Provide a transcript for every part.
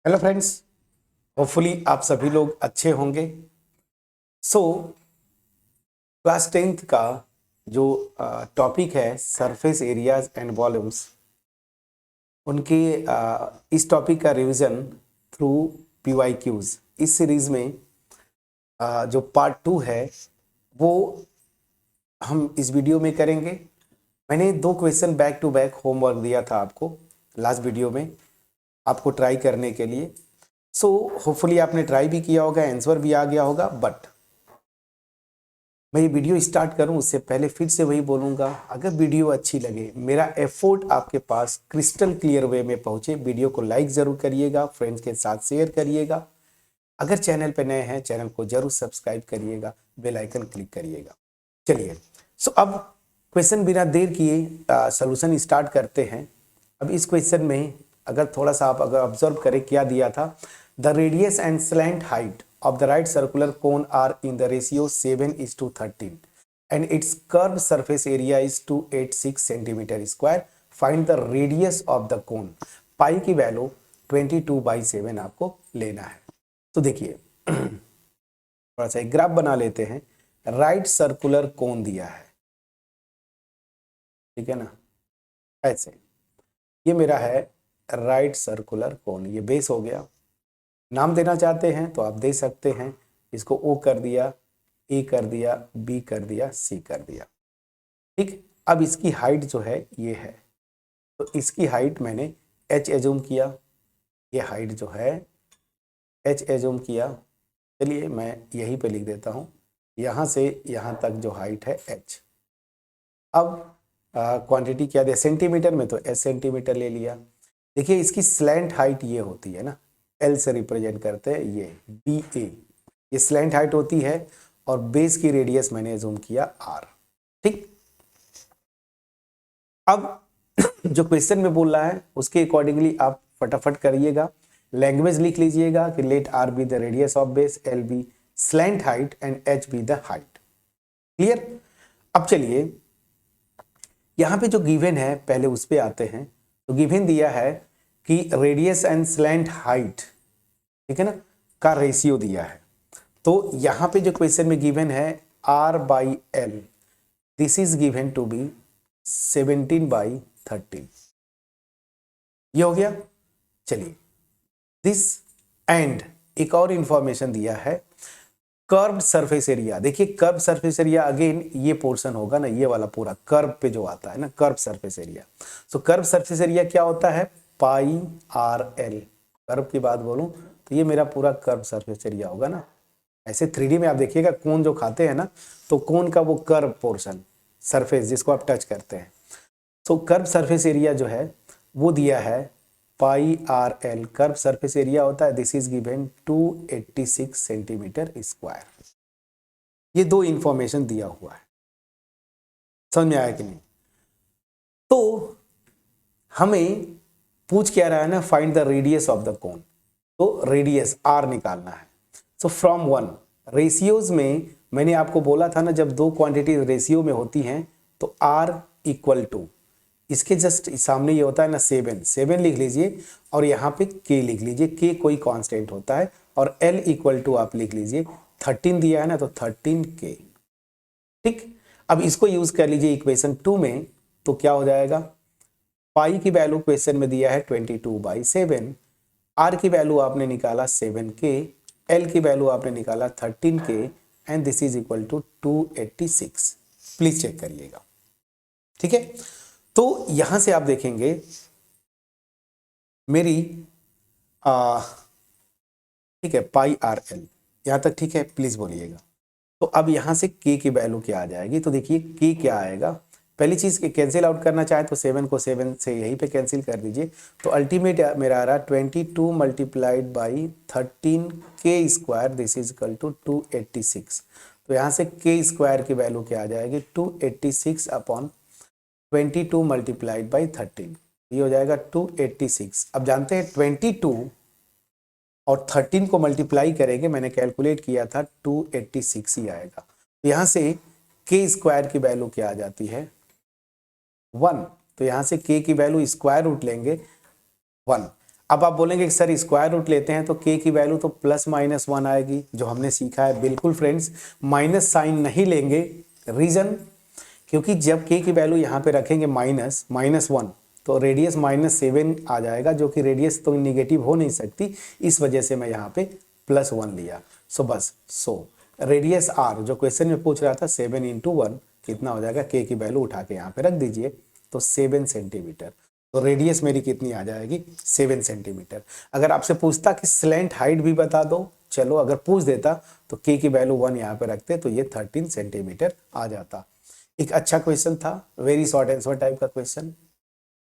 Hello friends, hopefully आप सभी लोग अच्छे होंगे। सो क्लास 10th का जो टॉपिक है सरफेस एरियाज एंड वॉल्यूम्स, उनके इस टॉपिक का रिवीजन थ्रू PYQs इस सीरीज में जो पार्ट 2 है वो हम इस वीडियो में करेंगे। मैंने 2 question back to back homework दिया था आपको लास्ट वीडियो में आपको ट्राई करने के लिए। सो होपफुली आपने ट्राई भी किया होगा, आंसर भी आ गया होगा। बट मैं ये वीडियो स्टार्ट करूं उससे पहले फिर से वही बोलूंगा, अगर वीडियो अच्छी लगे, मेरा एफर्ट आपके पास क्रिस्टल क्लियर वे में पहुंचे, वीडियो को लाइक जरूर करिएगा, फ्रेंड्स के साथ शेयर करिएगा। अगर चैनल पे नए हैं चैनल को जरूर सब्सक्राइब करिएगा, बेल आइकन क्लिक करिएगा। चलिए अब क्वेश्चन बिना देर किए सोल्यूशन स्टार्ट करते हैं। अब इस क्वेश्चन में अगर थोड़ा सा आप अगर ऑब्जर्व करें क्या दिया था, the radius and slant height of the right circular cone are in the ratio 7:13 and its curved surface area is 286 centimeter square. Find the radius of the cone. पाई की वैल्यू 22/7 आपको लेना है। तो देखिए थोड़ा सा एक ग्राफ बना लेते हैं। राइट सर्कुलर कोन दिया है, ठीक है ना, ऐसे ये मेरा है राइट सर्कुलर कोन, ये बेस हो गया। नाम देना चाहते हैं तो आप दे सकते हैं, इसको O कर दिया, A कर दिया, B कर दिया, C कर दिया, ठीक। अब इसकी हाइट जो है ये है, तो इसकी हाइट मैंने H एज्यूम किया, ये हाइट जो है H एज्यूम किया। चलिए मैं यहीं पे लिख देता हूँ, यहाँ से यहाँ तक जो हाइट है H। अब क्वांटिटी क्या दिया सेंटीमीटर में, तो S सेंटीमीटर ले लिया। देखिए इसकी स्लैंट हाइट ये होती है ना, L से रिप्रेजेंट करते हैं, ये BA, ये स्लैंट हाइट होती है, और बेस की रेडियस मैंने जूम किया R, ठीक। अब जो क्वेश्चन में बोल रहा है उसके अकॉर्डिंगली आप फटाफट करिएगा, लैंग्वेज लिख लीजिएगा कि let R be the radius of base, L be slant height and H be the height. Clear. अब चलिए यहां पे जो गिवन है पहले उस पे आते हैं। तो गिवन दिया है कि रेडियस एंड स्लैंट हाइट, ठीक है ना, का रेशियो दिया है। तो यहां पे जो क्वेश्चन में गिवन है R/L, this is given to be 17/13, ये हो गया। चलिए दिस एंड एक और इंफॉर्मेशन दिया है, कर्व्ड सरफेस एरिया। देखिए कर्व सरफेस एरिया अगेन ये पोर्शन होगा ना, ये वाला पूरा कर्व पे जो आता है ना, कर्व सरफेस एरिया। सो कर्व सरफेस एरिया क्या होता है, πRL। कर्व की बात बोलूं तो ये मेरा पूरा कर्व सरफेस एरिया होगा ना। ऐसे 3D में आप देखिएगा कोन जो खाते हैं ना, तो कोन का वो कर्व पोर्शन सरफेस जिसको आप टच करते हैं, तो कर्व सरफेस एरिया जो है वो दिया है πRL। कर्व सरफेस एरिया होता है, this is given 286 centimetre square. ये 2 इंफॉर्मेशन दिया हुआ है, समझ में आया कि नहीं। तो हमें पूछ क्या रहा है ना, find the radius of the cone, तो रेडियस R निकालना है। सो फ्रॉम 1 रेशियोज में मैंने आपको बोला था ना, जब 2 क्वांटिटी रेशियो में होती हैं तो R इक्वल टू, इसके जस्ट सामने ये होता है ना 7 लिख लीजिए, और यहाँ पे K लिख लीजिए, K कोई कांस्टेंट होता है, और L इक्वल टू आप लिख लीजिए 13 दिया है ना, तो 13K, ठीक। अब इसको यूज कर लीजिए इक्वेशन 2 में, तो क्या हो जाएगा, पाई की वैल्यू क्वेश्चन में दिया है 22/7, R की वैल्यू आपने निकाला 7K, L की वैल्यू आपने निकाला 13K, and this is equal to 286। Please check करिएगा, ठीक है। तो यहां से आप देखेंगे मेरी ठीक है πRL यहां तक, ठीक है, प्लीज बोलिएगा। तो अब यहां से K की वैल्यू क्या आ जाएगी, तो देखिए K क्या आएगा। पहली चीज कैंसिल आउट करना चाहे तो 7 को 7 से यहीं पे कैंसिल कर दीजिए, तो अल्टीमेट मेरा आ रहा 22 multiplied by 13K square, this is equal to 286। तो यहाँ से K स्क्वायर की वैल्यू क्या आ जाएगी, 286 अपॉन 22 मल्टीप्लाइड बाई 13, ये हो जाएगा 286। अब जानते हैं 22 और 13 को मल्टीप्लाई करेंगे, मैंने कैलकुलेट किया था 286 ही आएगा। तो यहाँ से K स्क्वायर की वैल्यू क्या आ जाती है 1, तो यहाँ से K की वैल्यू स्क्वायर रूट लेंगे 1। अब आप बोलेंगे कि सर स्क्वायर रूट लेते हैं तो k की वैल्यू तो +-1 आएगी, जो हमने सीखा है। बिल्कुल फ्रेंड्स, माइनस साइन नहीं लेंगे। रीजन, क्योंकि जब k की वैल्यू यहाँ पे रखेंगे -1 तो रेडियस -7 आ जाएगा, जो कि रेडियस तो निगेटिव हो नहीं सकती, इस वजह से मैं यहाँ पे +1 लिया। सो रेडियस r जो क्वेश्चन में पूछ रहा था 7 × 1 कितना हो जाएगा, k की वैल्यू उठा के यहाँ पे रख दीजिए तो 7 सेंटीमीटर। तो रेडियस मेरी कितनी आ जाएगी, 7 सेंटीमीटर। अगर आपसे पूछता कि स्लैंट हाइट भी बता दो, चलो अगर पूछ देता तो k की वैल्यू 1 यहाँ पे रखते तो ये 13 सेंटीमीटर आ जाता। एक अच्छा क्वेश्चन था, वेरी शॉर्ट आंसर टाइप का क्वेश्चन।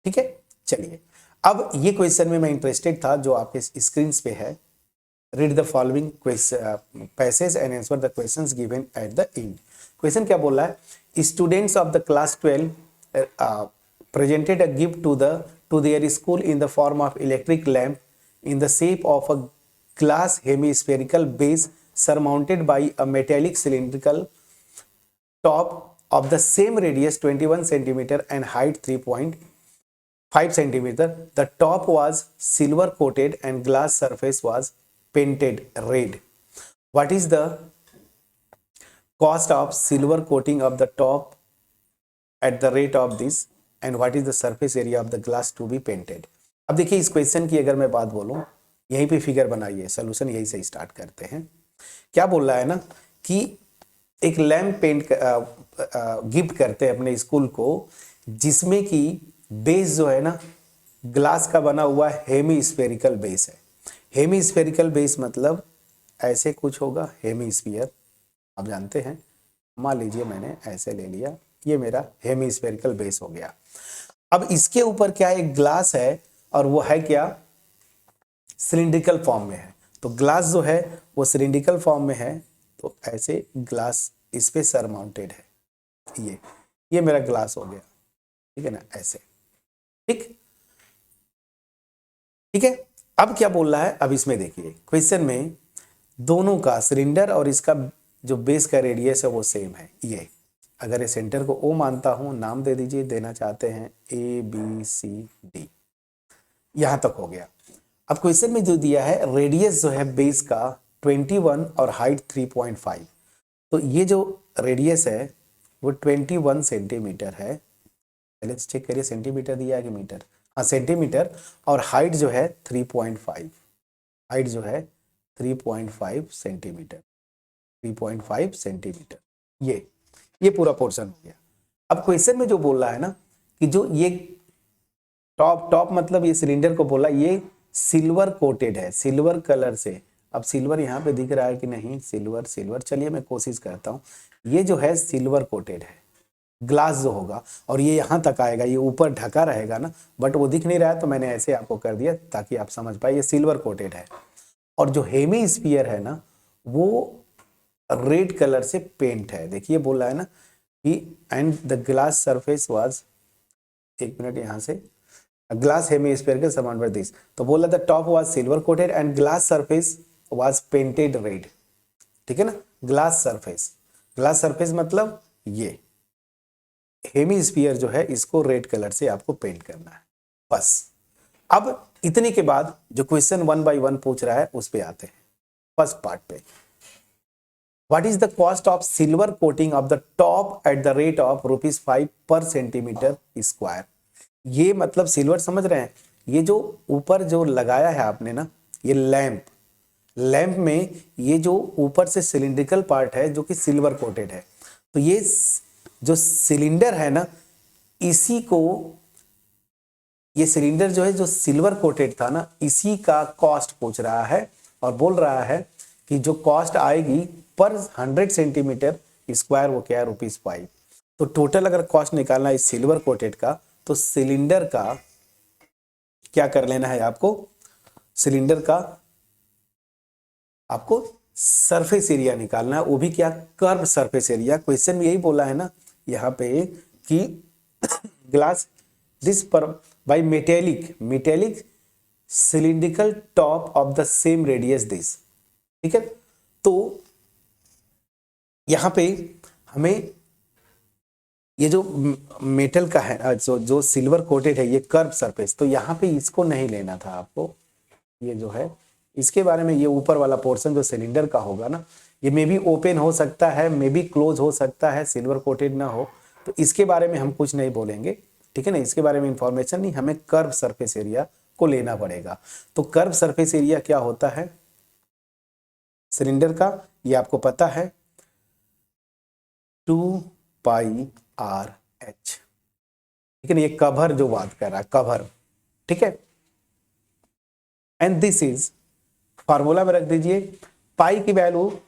ठीक है, चलिए अब ये क्वेश्चन में मैं इंटरेस्टेड था जो आपके स्क्रीन पे है। Read the following passage and answer the questions given at the end. Question क्या बोल रहा है, students of the class 12 presented a gift to their school in the form of electric lamp in the shape of a glass hemispherical base surmounted by a metallic cylindrical top of the same radius 21 centimeter and height 3.5 centimeter. The top was silver coated and glass surface was painted red. What is the cost of silver coating of the top at the rate of this and what is the surface area of the glass to be painted? अब देखिए इस question की अगर मैं बात बोलूं, यहीं पे फिगर बनाइए, सोल्यूशन यहीं से स्टार्ट करते हैं। क्या बोल रहा है ना कि एक लैम्प पेंट गिफ्ट करते हैं अपने स्कूल को, जिसमें कि बेस जो है ना ग्लास का बना हुआ हेमी स्फेरिकल बेस है। हेमी स्फेरिकल बेस मतलब ऐसे कुछ होगा, हेमी स्फीयर आप जानते हैं। मान लीजिए मैंने ऐसे ले लिया, ये मेरा हेमी स्फेरिकल बेस हो गया। अब इसके ऊपर क्या एक ग्लास है और वो है क्या, सिलिंड्रिकल फॉर्म में है। तो ग्लास जो है वो सिलिंड्रिकल फॉर्म में है, तो ऐसे ग्लास इस पे सर माउंटेड है। ये मेरा ग्लास हो गया, ठीक है ना, ऐसे। ठीक ठीक है। अब क्या बोल रहा है, अब इसमें देखिए क्वेश्चन में दोनों का सिलेंडर और इसका जो बेस का रेडियस है वो सेम है। ये अगर ये सेंटर को ओ मानता हूं, नाम दे दीजिए, देना चाहते हैं ABCD, यहां तक हो गया। अब क्वेश्चन में जो दिया है रेडियस जो है बेस का 21 और हाइट 3.5, तो ये जो रेडियस है वो 21 सेंटीमीटर है। पहले चेक करिए सेंटीमीटर दिया है कि मीटर, हाँ सेंटीमीटर, और हाइट जो है 3.5, हाइट जो है 3.5 सेंटीमीटर, 3.5 सेंटीमीटर। ये पूरा पोर्शन हो गया। अब क्वेश्चन में जो बोल रहा है ना कि जो ये टॉप मतलब ये सिलेंडर को बोला ये सिल्वर कोटेड है, सिल्वर कलर से। अब सिल्वर यहाँ पे दिख रहा है कि नहीं, सिल्वर, चलिए मैं कोशिश करता हूँ। ये जो है सिल्वर कोटेड है, ग्लास जो होगा, और ये यहाँ तक आएगा, ये ऊपर ढका रहेगा ना, बट वो दिख नहीं रहा है तो मैंने ऐसे आपको कर दिया ताकि आप समझ पाए, ये सिल्वर कोटेड है। और जो हेमी स्फीयर है ना वो रेड कलर से पेंट है। देखिए बोल रहा है ना कि and the glass surface was, एक मिनट यहाँ से, ग्लास हेमीस्फेरिकल सराउंडेड दिस, तो बोला the top was silver coated and glass surface was painted red. ठीक है ना, ग्लास सरफेस मतलब ये हेमीस्फीयर जो है इसको रेड कलर से आपको पेंट करना है, बस। अब इतने के बाद जो क्वेश्चन 1 by 1 पूछ रहा है उस पे आते हैं। फर्स्ट पार्ट पे, What is the cost of silver coating of the top at the rate of ₹5 per centimeter square? ये मतलब सिल्वर समझ रहे हैं, ये जो ऊपर जो लगाया है आपने ना, ये लैंप में ये जो ऊपर से सिलिंड्रिकल पार्ट है जो कि सिल्वर कोटेड है, तो ये जो सिलेंडर है ना, इसी को, ये सिलेंडर जो है जो सिल्वर कोटेड था ना, इसी का कॉस्ट पूछ रहा है और बोल रहा है कि जो कॉस्ट आएगी पर 100 सेंटीमीटर स्क्वायर वो क्या है, ₹5। तो टोटल अगर कॉस्ट निकालना है सिल्वर कोटेड का, तो सिलेंडर का क्या कर लेना है आपको, सिलेंडर का आपको सरफेस एरिया निकालना है, वो भी क्या, कर्व सरफेस एरिया। क्वेश्चन में यही बोला है ना यहाँ पे कि ग्लास दिस पर by metallic cylindrical top of the same radius this. ठीक है, तो यहां पे हमें ये जो मेटल का है जो सिल्वर कोटेड है, ये कर्व सरफेस, तो यहां पे इसको नहीं लेना था आपको, ये जो है इसके बारे में, ये ऊपर वाला पोर्शन जो सिलेंडर का होगा ना, ये मे भी ओपन हो सकता है, मे भी क्लोज हो सकता है, सिल्वर कोटेड ना हो, तो इसके बारे में हम कुछ नहीं बोलेंगे, ठीक है ना, इसके बारे में इंफॉर्मेशन नहीं, हमें कर्व सरफेस एरिया को लेना पड़ेगा। तो कर्व सरफेस एरिया क्या होता है सिलेंडर का, ये आपको पता है 2πr/h, ठीक है ना, ये कवर जो बात कर रहा है कवर, ठीक है। एंड दिस इज फार्मूला में रख दीजिए, पाई की वैल्यू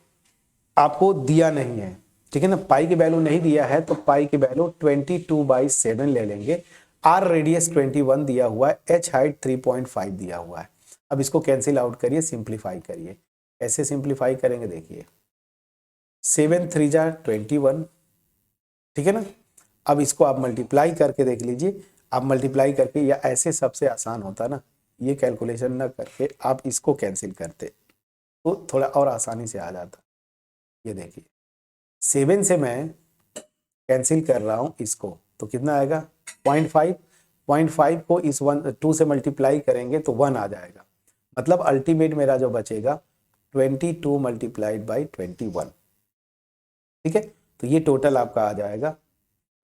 आपको दिया नहीं है, ठीक है ना, पाई की वैल्यू नहीं दिया है, तो पाई की वैल्यू 22/7 ले लेंगे। आर रेडियस 21 दिया हुआ है, एच हाइट 3.5 दिया हुआ है। अब इसको कैंसिल आउट करिए, सिंप्लीफाई करिए। ऐसे सिंप्लीफाई करेंगे, देखिए 7 3 जा 21, ठीक है ना। अब इसको आप मल्टीप्लाई करके देख लीजिए, आप मल्टीप्लाई करके, या ऐसे सबसे आसान होता ना, ये कैलकुलेशन ना करके आप इसको कैंसिल करते तो थोड़ा और आसानी से आ जाता। ये देखिए 7 से मैं कैंसिल कर रहा हूं इसको, तो कितना आएगा 0.5, 0.5 को इस 2 से मल्टीप्लाई करेंगे तो 1 आ जाएगा, मतलब अल्टीमेट मेरा जो बचेगा 22 मल्टीप्लाइड बाई 21, ठीक है। तो ये टोटल आपका आ जाएगा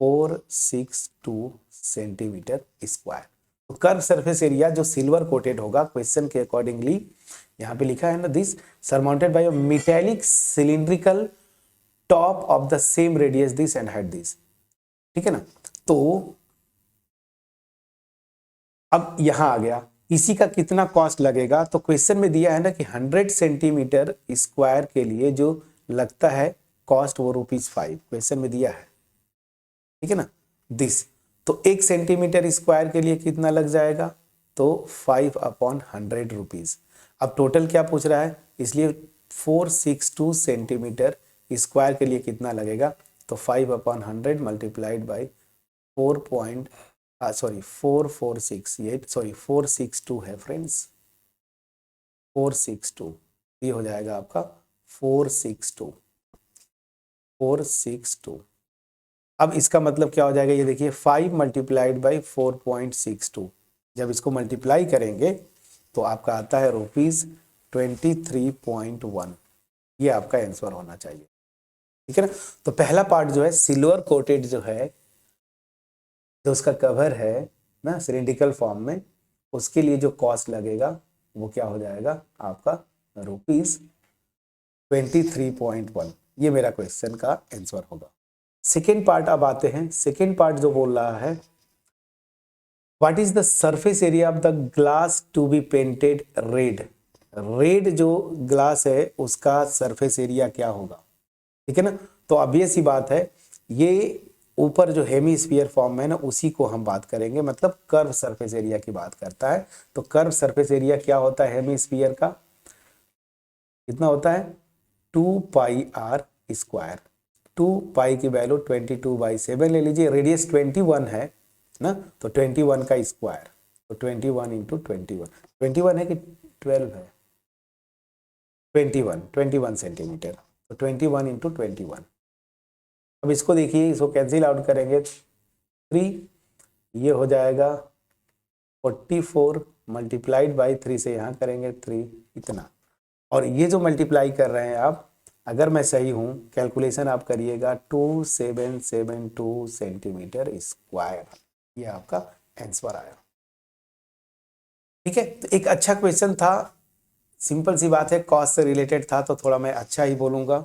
462 सेंटीमीटर स्क्वायर। तो कर्व सरफेस एरिया जो सिल्वर कोटेड होगा, क्वेश्चन के अकॉर्डिंगली यहाँ पे लिखा है ना, this surmounted bye a metallic cylindrical top of the same radius this and height this, ठीक है ना। तो अब यहां आ गया, इसी का कितना कॉस्ट लगेगा, तो क्वेश्चन में दिया है ना कि 100 सेंटीमीटर स्क्वायर के लिए जो लगता है कॉस्ट वो ₹5 क्वेश्चन में दिया है, ठीक है ना, दिस। तो 1 सेंटीमीटर स्क्वायर के लिए कितना लग जाएगा, तो 5/100 रुपीज। अब टोटल क्या पूछ रहा है, इसलिए 462 सेंटीमीटर स्क्वायर के लिए कितना लगेगा, तो 5/100 मल्टीप्लाइड बाई 462 है फ्रेंड्स, 462, ये हो जाएगा आपका 462। अब इसका मतलब क्या हो जाएगा, ये देखिए 5 मल्टीप्लाइड बाई 4.62, जब इसको मल्टीप्लाई करेंगे तो आपका आता है ₹23.1, ये आपका आंसर होना चाहिए, ठीक है ना। तो पहला पार्ट जो है सिल्वर कोटेड जो है, जो उसका कवर है ना सिलिंड्रिकल फॉर्म में, उसके लिए जो कॉस्ट लगेगा वो क्या हो जाएगा आपका ₹23.1, ये मेरा क्वेश्चन का आंसर होगा। सेकेंड पार्ट अब आते हैं, सेकेंड पार्ट जो बोल रहा है what is the surface area of the glass to be painted red, red जो ग्लास है उसका सरफेस एरिया क्या होगा, ठीक है ना। तो ऑब्वियस ही बात है, ये ऊपर जो हेमीस्फीयर फॉर्म है ना उसी को हम बात करेंगे, मतलब कर्व सरफेस एरिया की बात करता है। तो कर्व सरफेस एरिया क्या होता है हेमीस्फीयर का, कितना होता है 2πr², 2π की वैल्यू 22/7 ले लीजिए, रेडियस 21 है ना, तो 21 का स्क्वायर, तो 21 इंटू 21 है कि 12 है, 21 सेंटीमीटर, तो 21 इंटू 21। अब इसको देखिए, इसको कैंसिल आउट करेंगे 3, ये हो जाएगा 44 मल्टीप्लाइड बाई 3 से यहाँ करेंगे 3, इतना। और ये जो मल्टीप्लाई कर रहे हैं आप, अगर मैं सही हूँ कैलकुलेशन आप करिएगा 2772 सेंटीमीटर स्क्वायर, ये आपका आंसर आया, ठीक है। तो एक अच्छा क्वेश्चन था, सिंपल सी बात है, कॉस्ट से रिलेटेड था तो थोड़ा मैं अच्छा ही बोलूँगा।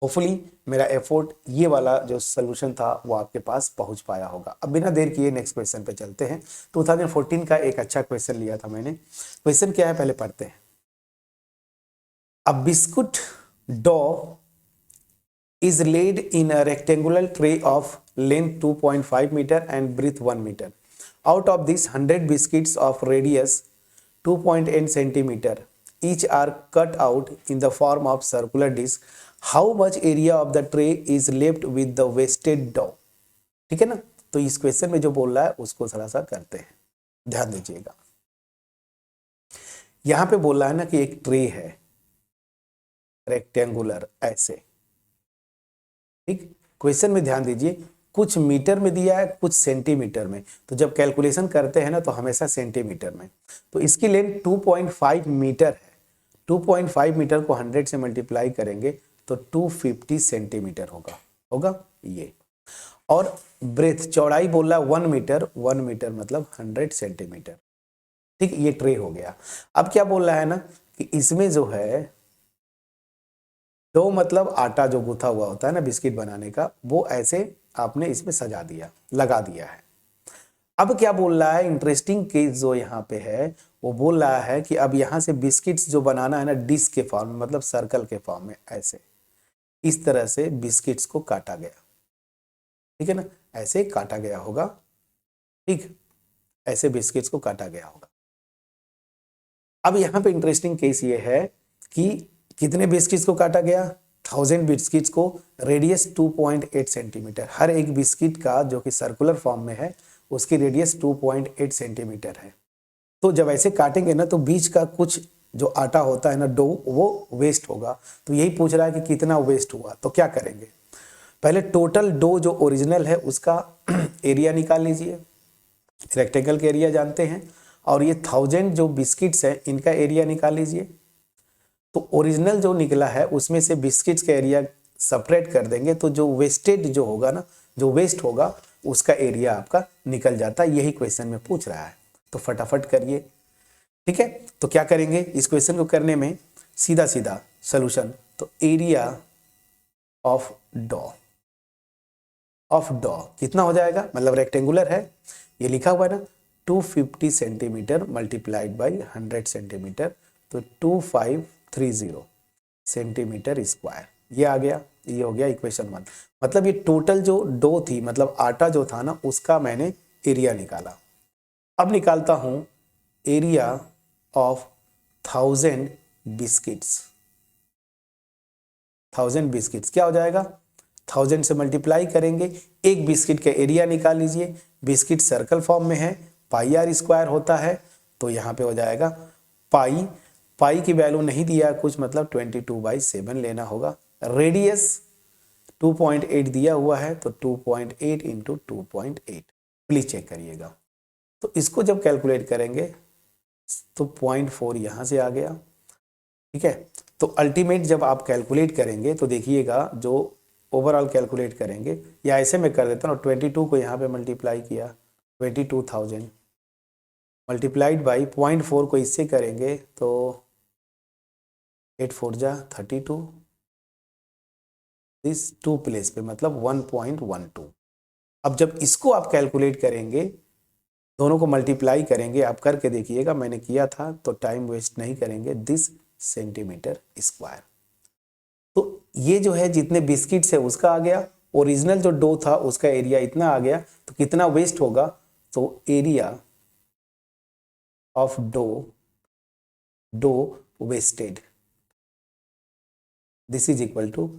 होपफुली मेरा एफर्ट ये वाला जो सोल्यूशन था वो आपके पास पहुंच पाया होगा। अब बिना देर किए नेक्स्ट क्वेश्चन पे चलते हैं। 2014 का एक अच्छा क्वेश्चन लिया था मैंने, क्वेश्चन क्या है पहले पढ़ते हैं। A biscuit dough is laid in a rectangular tray of length 2.5 meter and breadth 1 meter. Out of these 100 biscuits of radius 2.8 centimeter each are cut out in the form of circular disc. How much area of the tray is left with the wasted dough? ठीक है ना। तो इस question में जो बोल रहा है उसको थोड़ा सा करते हैं, ध्यान दीजिएगा। यहां पे बोल रहा है ना कि एक ट्रे है रेक्टेंगुलर ऐसे, ठीक। क्वेश्चन में ध्यान दीजिए, कुछ मीटर में दिया है, कुछ सेंटीमीटर में। तो जब कैलकुलेशन करते हैं ना तो हमेशा सेंटीमीटर में। तो इसकी लेंथ 2.5 मीटर है। 2.5 मीटर को 100 से मल्टीप्लाई करेंगे तो 250 सेंटीमीटर होगा ये। और ब्रेथ चौड़ाई बोल रहा है 1 मीटर, 1 मीटर मतलब 100 सेंटीमीटर। ठीक, ये ट्रे हो गया। अब क्या बोल रहा है ना कि इसमें जो है डो मतलब आटा जो गूथा हुआ होता है ना बिस्किट बनाने का, वो ऐसे आपने इसमें सजा दिया, लगा दिया है। अब क्या बोल रहा है, इंटरेस्टिंग केस जो यहाँ पे है वो बोल रहा है कि अब यहाँ से बिस्किट्स जो बनाना है ना डिस्क के फॉर्म में, मतलब सर्कल के फॉर्म में, ऐसे इस तरह से बिस्किट्स को काटा गया। ठीक है ना, ऐसे काटा गया होगा। ठीक, ऐसे बिस्किट्स को काटा गया होगा। अब यहाँ पे इंटरेस्टिंग केस ये है कि कितने बिस्किट्स को काटा गया, 1000 बिस्किट्स को, रेडियस 2.8 सेंटीमीटर। हर एक बिस्किट का जो कि सर्कुलर फॉर्म में है उसकी रेडियस 2.8 सेंटीमीटर है। तो जब ऐसे काटेंगे ना तो बीच का कुछ जो आटा होता है ना डो, वो वेस्ट होगा। तो यही पूछ रहा है कि कितना वेस्ट हुआ। तो क्या करेंगे, पहले टोटल डो जो ओरिजिनल है उसका एरिया निकाल लीजिए। रेक्टेंगल के एरिया जानते हैं। और ये 1000 जो बिस्किट्स हैं इनका एरिया निकाल लीजिए। तो ओरिजिनल जो निकला है उसमें से बिस्किट्स का एरिया सेपरेट कर देंगे तो जो वेस्टेड जो होगा ना, जो वेस्ट होगा उसका एरिया आपका निकल जाता है। यही क्वेश्चन में पूछ रहा है। तो फटाफट करिए। ठीक है, तो क्या करेंगे इस क्वेश्चन को करने में, सीधा सीधा सॉल्यूशन। तो एरिया ऑफ डॉ कितना हो जाएगा, मतलब रेक्टेंगुलर है, ये लिखा हुआ है ना 250 सेंटीमीटर मल्टीप्लाइड बाई 100 सेंटीमीटर, तो 2530 सेंटीमीटर स्क्वायर। ये आ गया, ये हो गया इक्वेशन 1। मतलब ये टोटल जो डो थी, मतलब आटा जो था ना, उसका मैंने एरिया निकाला। अब निकालता हूं एरिया ऑफ 1000 बिस्किट्स। 1000 बिस्किट्स क्या हो जाएगा, 1000 से मल्टीप्लाई करेंगे, एक बिस्किट का एरिया निकाल लीजिए। बिस्किट सर्कल फॉर्म में है, पाई आर स्क्वायर होता है, तो यहाँ पे हो जाएगा पाई की वैल्यू नहीं दिया कुछ, मतलब 22/7 लेना होगा। रेडियस 2.8 दिया हुआ है, तो 2.8 इंटू 2.8 प्लीज चेक करिएगा। तो इसको जब कैलकुलेट करेंगे तो 0.4 यहाँ से आ गया। ठीक है, तो अल्टीमेट जब आप कैलकुलेट करेंगे तो देखिएगा, जो ओवरऑल कैलकुलेट करेंगे, या ऐसे में कर देता हूँ, 22 को यहाँ पे मल्टीप्लाई किया, 22,000 मल्टीप्लाइड बाई 0.4 को इससे करेंगे तो 8 4 जा 32, इस 2 प्लेस पे मतलब 1.12। अब जब इसको आप कैलकुलेट करेंगे, दोनों को मल्टीप्लाई करेंगे, आप करके देखिएगा, मैंने किया था तो टाइम वेस्ट नहीं करेंगे, दिस सेंटीमीटर स्क्वायर। तो ये जो है जितने बिस्किट्स है उसका आ गया, ओरिजिनल जो डो था उसका एरिया इतना आ गया। तो कितना वेस्ट होगा, तो area of dough wasted, this is equal to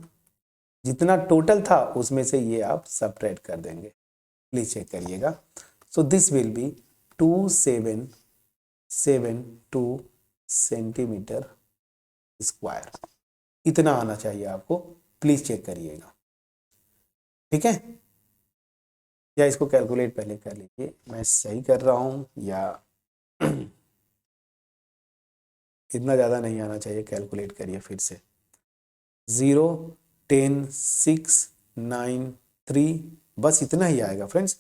जितना टोटल था उसमें से ये आप सबट्रैक्ट कर देंगे। प्लीज चेक करिएगा। So this will be 2772 centimetre square. इतना आना चाहिए आपको, प्लीज चेक करिएगा। ठीक है, या इसको कैलकुलेट पहले कर लीजिए, मैं सही कर रहा हूं या इतना ज़्यादा नहीं आना चाहिए, कैलकुलेट करिए फिर से। 0 10 6 9 3, बस इतना ही आएगा फ्रेंड्स।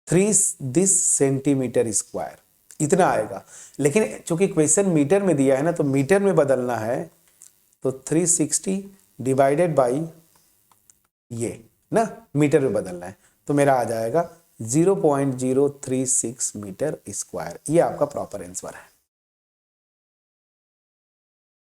3 दिस सेंटीमीटर स्क्वायर, इतना आएगा। लेकिन चूंकि क्वेश्चन मीटर में दिया है ना, तो मीटर में बदलना है, तो 360 डिवाइडेड बाई ये ना, मीटर में बदलना है, तो मेरा आ जाएगा 0.036 मीटर स्क्वायर। ये आपका प्रॉपर आंसर है।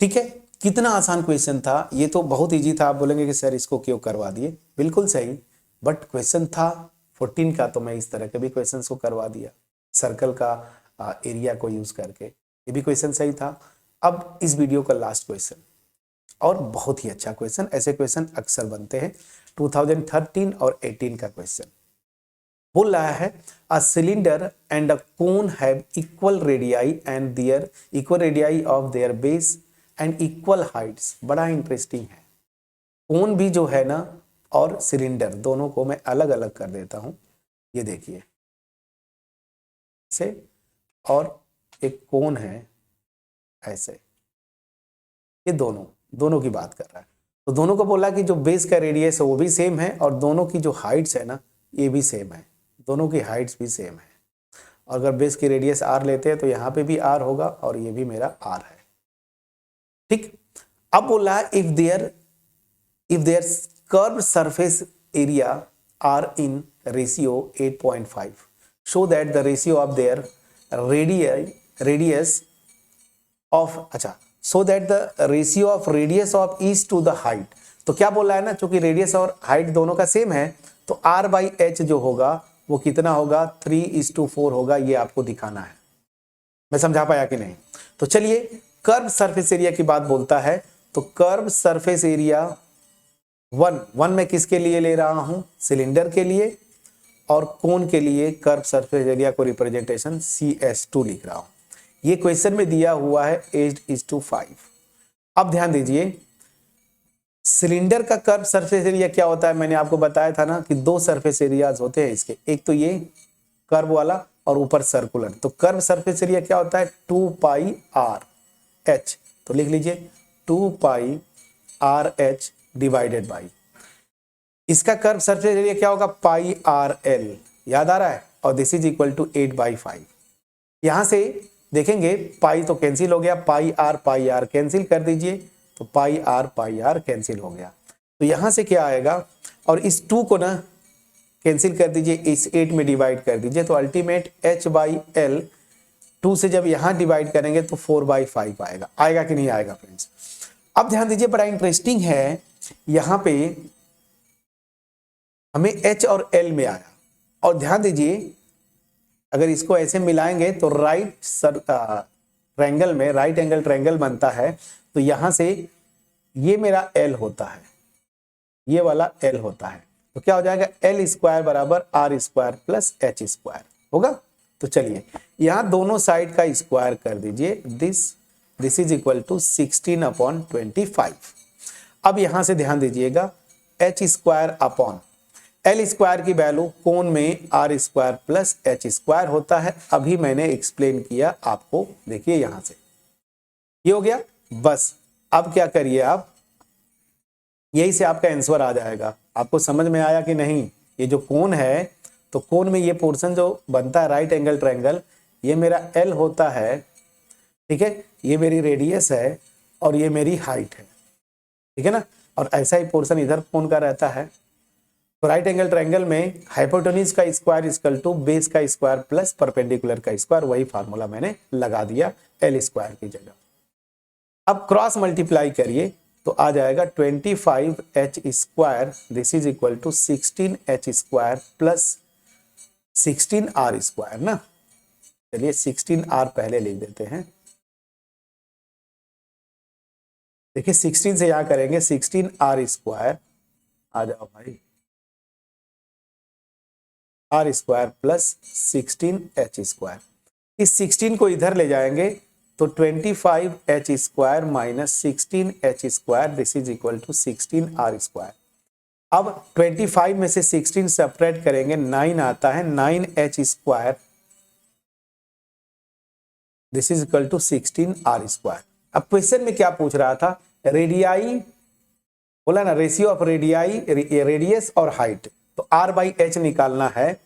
ठीक है, कितना आसान क्वेश्चन था, ये तो बहुत इजी था। आप बोलेंगे कि सर इसको क्यों करवा दिए, बिल्कुल सही, बट क्वेश्चन था 14 का, तो मैं इस तरह के भी क्वेश्चंस को करवा दिया, सर्कल का एरिया को यूज करके। ये भी क्वेश्चन सही था। अब इस वीडियो का लास्ट क्वेश्चन, और बहुत ही अच्छा क्वेश्चन, ऐसे क्वेश्चन अक्सर बनते हैं। 2013 और 18 का क्वेश्चन बोल रहा है, a cylinder and a cone have equal radii and their equal radii of their base and equal heights. बड़ा इंटरेस्टिंग है। कोन भी जो है ना, और सिलेंडर दोनों को मैं अलग अलग कर देता हूं। ये देखिए ऐसे, और एक कोन है ऐसे, ये दोनों की बात कर रहा है। तो दोनों को बोला कि जो बेस का रेडियस है वो भी सेम है और दोनों की जो हाइट्स है ना ये भी सेम है, दोनों की हाइट्स भी सेम है। और अगर बेस की रेडियस r लेते हैं तो यहाँ पे भी r होगा और ये भी मेरा r है। ठीक, अब बोला if their curve surface area are in ratio 8.5 show that the ratio of their radius of, अच्छा, so that the ratio of radius of each to the height. तो क्या बोला है ना, चूंकि रेडियस और हाइट दोनों का सेम है तो r बाई एच जो होगा वो कितना होगा 3:4 होगा। ये आपको दिखाना है। मैं समझा पाया कि नहीं? तो चलिए कर्व सरफेस एरिया की बात बोलता है। तो कर्व सरफेस एरिया वन में किसके लिए ले रहा हूं, सिलेंडर के लिए, और कोन के लिए कर्व सरफेस एरिया को रिप्रेजेंटेशन CS2 लिख रहा हूं। ये क्वेश्चन में दिया हुआ है 8:5। अब ध्यान दीजिए सिलेंडर का कर्व सरफेस एरिया क्या होता है, मैंने आपको बताया था ना कि दो सरफेस एरियाज होते हैं इसके, एक तो ये कर्व वाला और ऊपर सर्कुलर। तो कर्व सरफेस एरिया क्या होता है 2πr(h), तो लिख लीजिए 2πr(h) डिवाइडेड बाई इसका कर्व सरफेस एरिया क्या होगा πrl, याद आ रहा है, और दिस इज इक्वल टू 8/5। यहां से देखेंगे पाई तो कैंसिल हो गया, पाई आर कैंसिल कर दीजिए, तो पाई आर कैंसिल हो गया। तो यहां से क्या आएगा, और इस 2 को ना कैंसिल कर दीजिए, इस 8 में डिवाइड कर दीजिए, तो अल्टीमेट h/l 2 से जब यहां डिवाइड करेंगे तो 4/5 आएगा। आएगा कि नहीं आएगा फ्रेंड्स? अब ध्यान दीजिए बड़ा इंटरेस्टिंग है, यहां पे हमें h और l में आया, और ध्यान दीजिए अगर इसको ऐसे मिलाएंगे तो राइट ट्रायंगल में राइट एंगल ट्रायंगल बनता है। तो यहां से ये मेरा l होता है, ये वाला l होता है, तो क्या हो जाएगा l² बराबर r² प्लस h² होगा। तो चलिए यहां दोनों साइड का स्क्वायर कर दीजिए, दिस इज इक्वल टू 16/25। अब यहां से ध्यान दीजिएगा h² अपॉन l² की वैल्यू कोण में r² प्लस h² होता है। अभी मैंने एक्सप्लेन किया आपको, देखिए यहां से ये हो गया। बस अब क्या करिए आप, यही से आपका आंसर आ जाएगा। आपको समझ में आया कि नहीं? ये जो कोण है, तो कोण में ये पोर्शन जो बनता है राइट एंगल ट्रायंगल, ये मेरा L होता है, ठीक है, ये मेरी रेडियस है और ये मेरी हाइट है, ठीक है ना। और ऐसा ही पोर्शन इधर कोण का रहता है। तो राइट एंगल ट्रायंगल में हाइपोटेन्यूज का स्क्वायर इक्वल टू बेस का स्क्वायर प्लस परपेंडिकुलर का स्क्वायर, वही फार्मूला मैंने लगा दिया L² की जगह। अब क्रॉस मल्टीप्लाई करिए तो आ जाएगा 25h², this is equal to 16h² plus 16r², ना। चलिए 16r पहले लिख देते हैं। देखिए 16 से यहां करेंगे 16r², आ जाओ भाई, r² प्लस 16h²। इस 16 को इधर ले जाएंगे तो 25h² minus 16h², this is equal to 16r²। अब 25 में से 16 सेपरेट करेंगे, 9 आता है, 9h², this is equal to 16r²। अब क्वेश्चन में क्या पूछ रहा था, रेडियाई बोला ना, रेशियो ऑफ रेडियाई, रेडियस और हाइट, तो r/h निकालना है।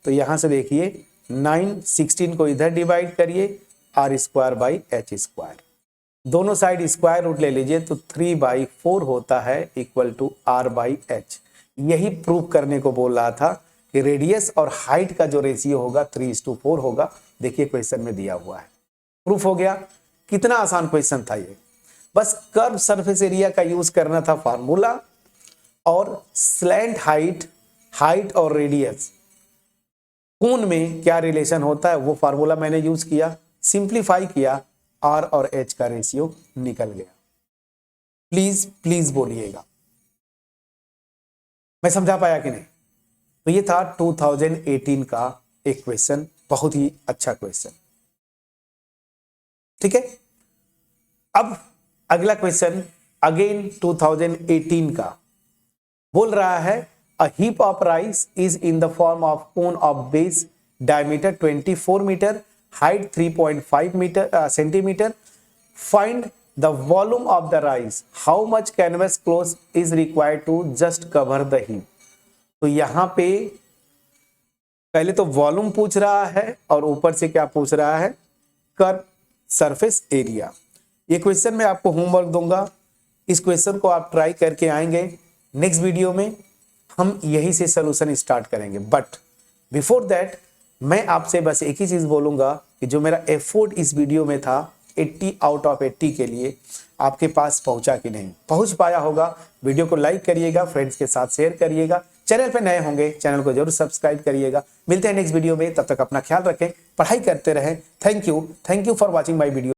तो यहां से देखिए 9 16 को इधर डिवाइड करिए, r²/h², दोनों साइड स्क्वायर रूट ले लीजिए, तो 3/4 होता है इक्वल टू r/h। यही प्रूव करने को बोल रहा था कि रेडियस और हाइट का जो रेशियो होगा 3:4 होगा। देखिए क्वेश्चन में दिया हुआ है, प्रूफ हो गया। कितना आसान क्वेश्चन था ये, बस कर्व सरफेस एरिया का यूज करना था फार्मूला, और स्लैंट हाइट और रेडियस कोण में क्या रिलेशन होता है वो फार्मूला मैंने यूज किया, सिंप्लीफाई किया, r और h का रेशियो निकल गया। प्लीज बोलिएगा, मैं समझा पाया कि नहीं? तो ये था 2018 का एक क्वेश्चन, बहुत ही अच्छा क्वेश्चन, ठीक है। अब अगला क्वेश्चन अगेन 2018 का, बोल रहा है a heap of rice is in the form of cone of base diameter 24 meter, height 3.5 meter centimeter. Find the volume of the rice. How much canvas cloth is required to just cover the heap? तो यहाँ पे पहले तो volume पूछ रहा है और ऊपर से क्या पूछ रहा है, कर्व सरफेस एरिया। ये क्वेश्चन मैं आपको होमवर्क दूंगा, इस क्वेश्चन को आप ट्राई करके आएंगे। नेक्स्ट वीडियो में हम यही से सॉल्यूशन स्टार्ट करेंगे, बट बिफोर दैट मैं आपसे बस एक ही चीज बोलूंगा कि जो मेरा एफर्ट इस वीडियो में था 80 आउट ऑफ 80 के लिए आपके पास पहुंचा कि नहीं, पहुंच पाया होगा। वीडियो को लाइक करिएगा, फ्रेंड्स के साथ शेयर करिएगा, चैनल पे नए होंगे चैनल को जरूर सब्सक्राइब करिएगा। मिलते हैं नेक्स्ट वीडियो में, तब तक अपना ख्याल रखें, पढ़ाई करते रहें। Thank you for watching my video.